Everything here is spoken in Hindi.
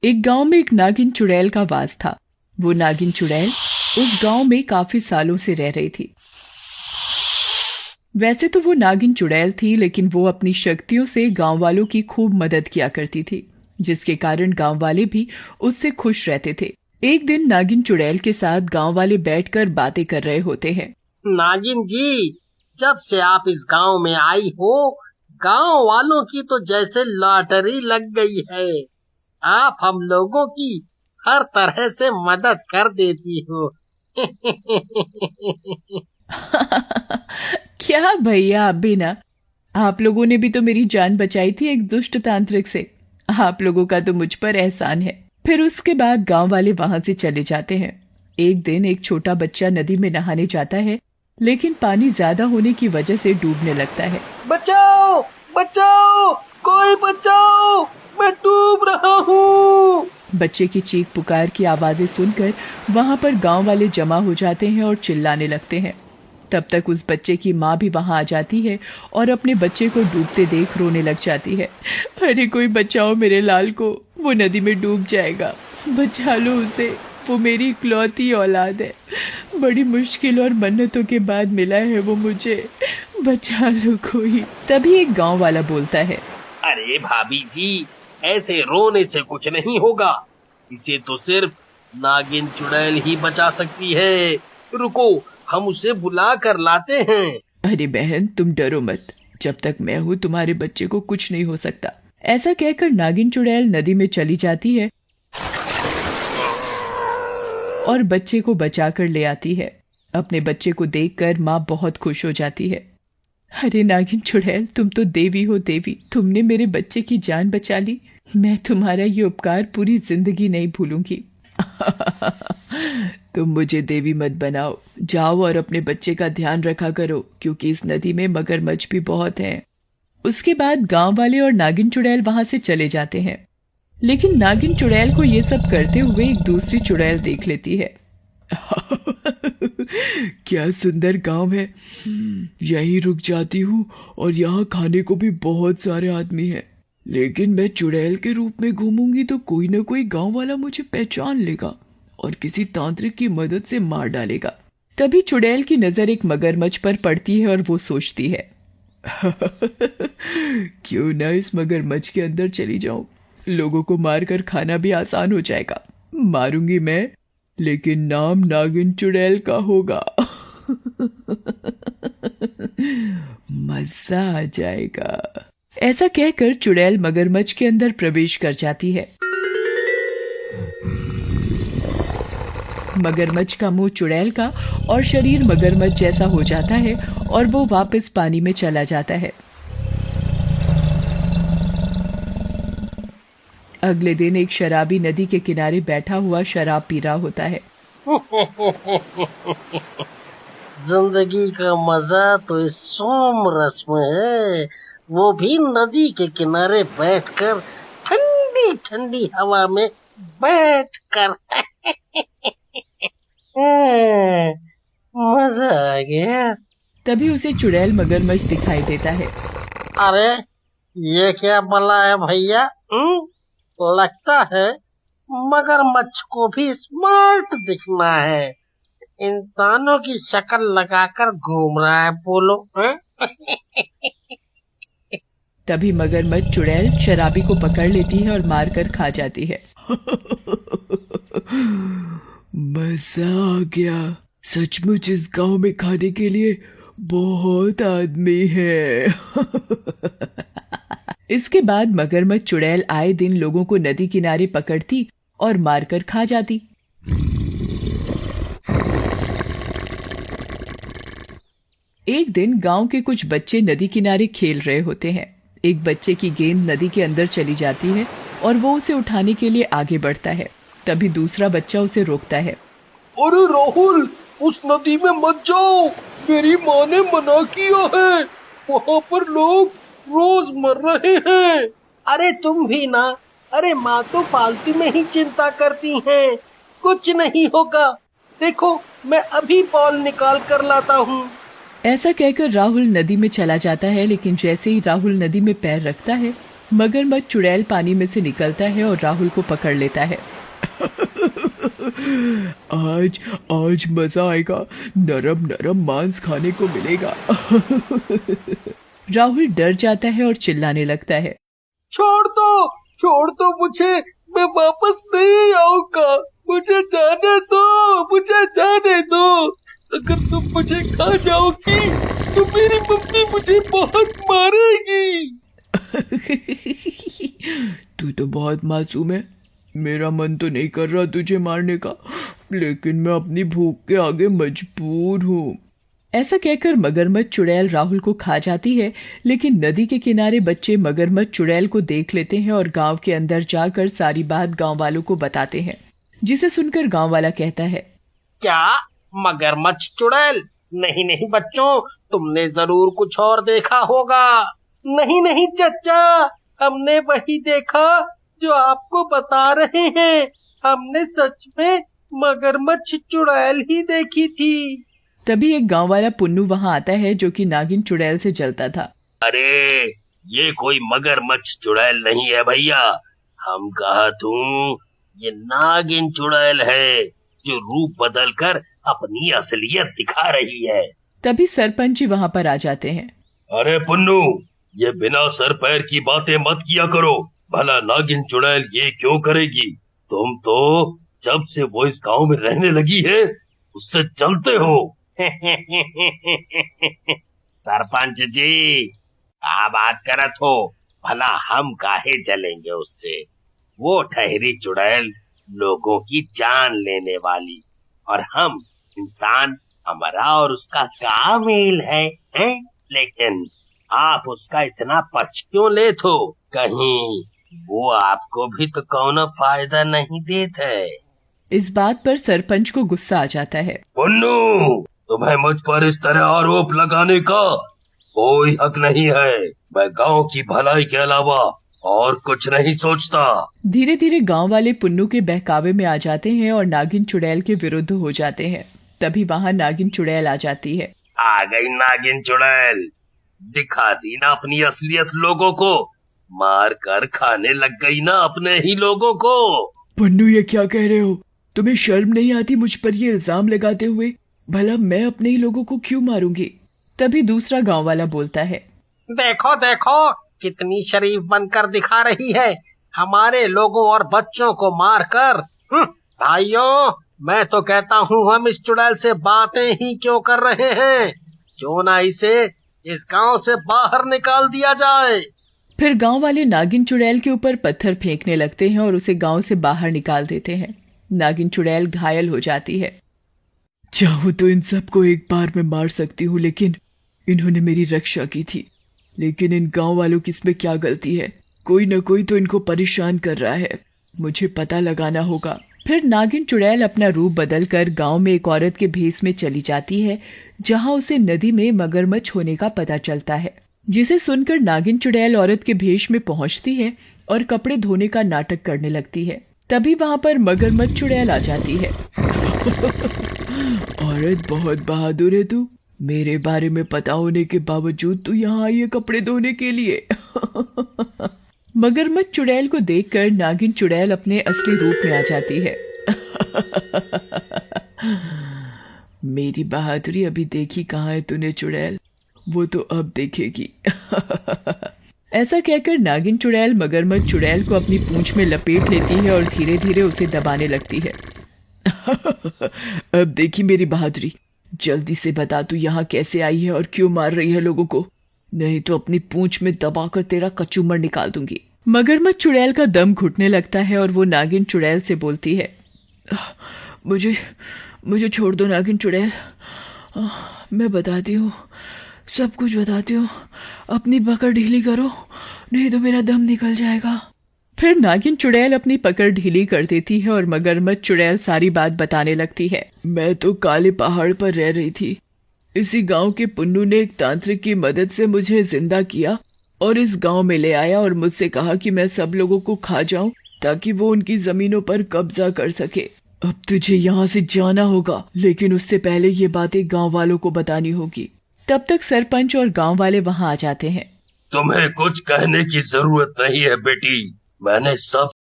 एक गांव में एक नागिन चुड़ैल का वास था। वो नागिन चुड़ैल उस गांव में काफी सालों से रह रही थी। वैसे तो वो नागिन चुड़ैल थी, लेकिन वो अपनी शक्तियों से गांव वालों की खूब मदद किया करती थी, जिसके कारण गांव वाले भी उससे खुश रहते थे। एक दिन नागिन चुड़ैल के साथ गांव वाले बैठकर बातें कर रहे होते हैं। नागिन जी, जब से आप इस गांव में आई हो, गांव वालों की तो जैसे लॉटरी लग गई है। आप हम लोगों की हर तरह से मदद कर देती हो। क्या भैया, आप भी ना। आप लोगों ने भी तो मेरी जान बचाई थी एक दुष्ट तांत्रिक से। आप लोगों का तो मुझ पर एहसान है। फिर उसके बाद गांव वाले वहां से चले जाते हैं। एक दिन एक छोटा बच्चा नदी में नहाने जाता है, लेकिन पानी ज्यादा होने की वजह से डूबने लगता है। बचाओ बचाओ, कोई बचाओ, मैं डूब रहा हूँ। बच्चे की चीख पुकार की आवाजें सुनकर वहां पर गांव वाले जमा हो जाते हैं और चिल्लाने लगते हैं। तब तक उस बच्चे की माँ भी वहां आ जाती है और अपने बच्चे को डूबते देख रोने लग जाती है। अरे कोई बचाओ मेरे लाल को, वो नदी में डूब जाएगा, बचा लो उसे, वो मेरी इकलौती औलाद है, बड़ी मुश्किल और मन्नतों के बाद मिला है वो मुझे, बचा लो कोई। तभी एक गांव वाला बोलता है, अरे भाभी जी, ऐसे रोने से कुछ नहीं होगा। इसे तो सिर्फ नागिन चुड़ैल ही बचा सकती है। रुको, हम उसे बुला कर लाते हैं। अरे बहन तुम डरो मत, जब तक मैं हूँ तुम्हारे बच्चे को कुछ नहीं हो सकता। ऐसा कहकर नागिन चुड़ैल नदी में चली जाती है और बच्चे को बचाकर ले आती है। अपने बच्चे को देखकर माँ बहुत खुश हो जाती है। अरे नागिन चुड़ैल, तुम तो देवी हो देवी, तुमने मेरे बच्चे की जान बचा ली। मैं तुम्हारा ये उपकार पूरी जिंदगी नहीं भूलूंगी। तुम मुझे देवी मत बनाओ, जाओ और अपने बच्चे का ध्यान रखा करो, क्योंकि इस नदी में मगरमच्छ भी बहुत हैं। उसके बाद गांव वाले और नागिन चुड़ैल वहां से चले जाते हैं, लेकिन नागिन चुड़ैल को ये सब करते हुए एक दूसरी चुड़ैल देख लेती है। क्या सुंदर गांव है, यहीं रुक जाती हूँ और यहाँ खाने को भी बहुत सारे आदमी हैं। लेकिन मैं चुड़ैल के रूप में घूमूंगी तो कोई ना कोई गांव वाला मुझे पहचान लेगा और किसी तांत्रिक की मदद से मार डालेगा। तभी चुड़ैल की नजर एक मगरमच्छ पर पड़ती है और वो सोचती है, क्यों ना इस मगरमच्छ के अंदर चली जाऊं, लोगों को मारकर खाना भी आसान हो जाएगा। मारूंगी मैं, लेकिन नाम नागिन चुड़ैल का होगा। मजा आ जाएगा। ऐसा कहकर चुड़ैल मगरमच्छ के अंदर प्रवेश कर जाती है। मगरमच्छ का मुंह चुड़ैल का और शरीर मगरमच्छ जैसा हो जाता है और वो वापस पानी में चला जाता है। अगले दिन एक शराबी नदी के किनारे बैठा हुआ शराब पी रहा होता है। जिंदगी का मजा तो इस सोम रस में है, वो भी नदी के किनारे बैठकर ठंडी ठंडी हवा में बैठकर। मजा आ गया। तभी उसे चुड़ैल मगरमच्छ दिखाई देता है। अरे ये क्या बला है भैया? लगता है मगरमच्छ को भी स्मार्ट दिखना है। इंसानों की शक्ल लगाकर घूम रहा है, बोलो है? तभी मगरमच्छ चुड़ैल शराबी को पकड़ लेती है और मारकर खा जाती है। मजा आ गया, सचमुच इस गांव में खाने के लिए बहुत आदमी है। इसके बाद मगरमच्छ चुड़ैल आए दिन लोगों को नदी किनारे पकड़ती और मारकर खा जाती। एक दिन गांव के कुछ बच्चे नदी किनारे खेल रहे होते हैं। एक बच्चे की गेंद नदी के अंदर चली जाती है और वो उसे उठाने के लिए आगे बढ़ता है। तभी दूसरा बच्चा उसे रोकता है। अरे राहुल, उस नदी में मत जाओ, मेरी माँ ने मना किया है, वहाँ पर लोग रोज मर रहे हैं। अरे तुम भी ना, अरे माँ तो फालतू में ही चिंता करती हैं, कुछ नहीं होगा। देखो मैं अभी बॉल निकाल कर लाता हूँ। ऐसा कहकर राहुल नदी में चला जाता है, लेकिन जैसे ही राहुल नदी में पैर रखता है मगरमच्छ चुड़ैल पानी में से निकलता है और राहुल को पकड़ लेता है। आज आज मजा आएगा, नरम नरम मांस खाने को मिलेगा। राहुल डर जाता है और चिल्लाने लगता है। छोड़ दो मुझे, मैं वापस नहीं आऊंगा, मुझे जाने दो। अगर तुम मुझे खा जाओगी तो मेरी मम्मी मुझे बहुत मारेगी। तू तो बहुत मासूम है, मेरा मन तो नहीं कर रहा तुझे मारने का, लेकिन मैं अपनी भूख के आगे मजबूर हूँ। ऐसा कहकर मगरमच्छ चुड़ैल राहुल को खा जाती है, लेकिन नदी के किनारे बच्चे मगरमच्छ चुड़ैल को देख लेते हैं और गांव के अंदर जाकर सारी बात गांव वालों को बताते हैं, जिसे सुनकर गांव वाला कहता है, क्या मगरमच्छ चुड़ैल? नहीं बच्चों, तुमने जरूर कुछ और देखा होगा। नहीं चचा, हमने वही देखा जो आपको बता रहे हैं। हमने सच में मगरमच्छ चुड़ैल ही देखी थी। तभी एक गांव वाला पुन्नू वहां आता है, जो कि नागिन चुड़ैल से जलता था। अरे ये कोई मगरमच्छ चुड़ैल नहीं है भैया, हम कहा तू ये नागिन चुड़ैल है जो रूप बदलकर अपनी असलियत दिखा रही है। तभी सरपंच जी वहां पर आ जाते हैं। अरे पुन्नू, ये बिना सर पैर की बातें मत किया करो, भला नागिन चुड़ैल ये क्यों करेगी? तुम तो जब से वो इस गांव में रहने लगी है उससे जलते हो। सरपंच जी, क्या बात करत हो? भला हम काहे जलेंगे उससे? वो ठहरी चुड़ैल लोगों की जान लेने वाली, और हम इंसान, हमारा और उसका क्या मेल है, हैं? लेकिन आप उसका इतना पक्ष क्यों लेते हो? कहीं वो आपको भी तो कौनो फायदा नहीं देता है। इस बात पर सरपंच को गुस्सा आ जाता है। पुन्नू, तुम्हें मुझ पर इस तरह आरोप लगाने का कोई हक नहीं है। मैं गांव की भलाई के अलावा और कुछ नहीं सोचता। धीरे धीरे गांव वाले पुन्नू के बहकावे में आ जाते हैं और नागिन चुड़ैल के विरुद्ध हो जाते हैं। तभी वहां नागिन चुड़ैल आ जाती है। आ गई नागिन चुड़ैल, दिखा दी ना अपनी असलियत लोगों को, मार कर खाने लग गई ना अपने ही लोगों को। पन्नू, ये क्या कह रहे हो? तुम्हें शर्म नहीं आती मुझ पर ये इल्जाम लगाते हुए? भला मैं अपने ही लोगों को क्यों मारूंगी? तभी दूसरा गांव वाला बोलता है, देखो कितनी शरीफ बनकर दिखा रही है, हमारे लोगों और बच्चों को मारकर। भाइयों, मैं तो कहता हूँ हम इस चुड़ैल से बातें ही क्यों कर रहे हैं, क्यों ना इसे इस गांव से बाहर निकाल दिया जाए। फिर गांव वाले नागिन चुड़ैल के ऊपर पत्थर फेंकने लगते हैं और उसे गांव से बाहर निकाल देते हैं। नागिन चुड़ैल घायल हो जाती है। चाहूं तो इन सबको एक बार में मार सकती हूँ, लेकिन इन्होंने मेरी रक्षा की थी। लेकिन इन गांव वालों की इसमें क्या गलती है? कोई न कोई तो इनको परेशान कर रहा है, मुझे पता लगाना होगा। फिर नागिन चुड़ैल अपना रूप बदलकर गांव में एक औरत के भेष में चली जाती है, जहां उसे नदी में मगरमच्छ होने का पता चलता है, जिसे सुनकर नागिन चुड़ैल औरत के भेष में पहुंचती है और कपड़े धोने का नाटक करने लगती है। तभी वहां पर मगरमच्छ चुड़ैल आ जाती है। औरत, बहुत बहादुर है तू। मेरे बारे में पता होने के बावजूद तू यहाँ आई है कपड़े धोने के लिए। मगरमच्छ चुड़ैल को देखकर नागिन चुड़ैल अपने असली रूप में आ जाती है। मेरी बहादुरी अभी देखी कहाँ है तूने चुड़ैल, वो तो अब देखेगी। ऐसा कहकर नागिन चुड़ैल मगरमच्छ चुड़ैल को अपनी पूंछ में लपेट लेती है और धीरे धीरे उसे दबाने लगती है। अब देखी मेरी बहादुरी, जल्दी से बता तू यहाँ कैसे आई है और क्यों मार रही है लोगों को, नहीं तो अपनी पूंछ में दबाकर तेरा कचूमर निकाल दूंगी। मगरमच्छ चुड़ैल का दम घुटने लगता है और वो नागिन चुड़ैल से बोलती है, मुझे छोड़ दो नागिन चुड़ैल, मैं बताती हूँ, सब कुछ बताती हूँ। अपनी पकड़ ढीली करो, नहीं तो मेरा दम निकल जाएगा। फिर नागिन चुड़ैल अपनी पकड़ ढीली कर देती है और मगरमच्छ चुड़ैल सारी बात बताने लगती है। मैं तो काले पहाड़ पर रह रही थी। इसी गांव के पुन्नू ने एक तांत्रिक की मदद से मुझे जिंदा किया और इस गांव में ले आया और मुझसे कहा कि मैं सब लोगों को खा जाऊं ताकि वो उनकी जमीनों पर कब्जा कर सके। अब तुझे यहाँ से जाना होगा, लेकिन उससे पहले ये बातें गांव वालों को बतानी होगी। तब तक सरपंच और गांव वाले वहां आ जाते हैं। तुम्हें कुछ कहने की जरूरत नहीं है बेटी। मैंने सब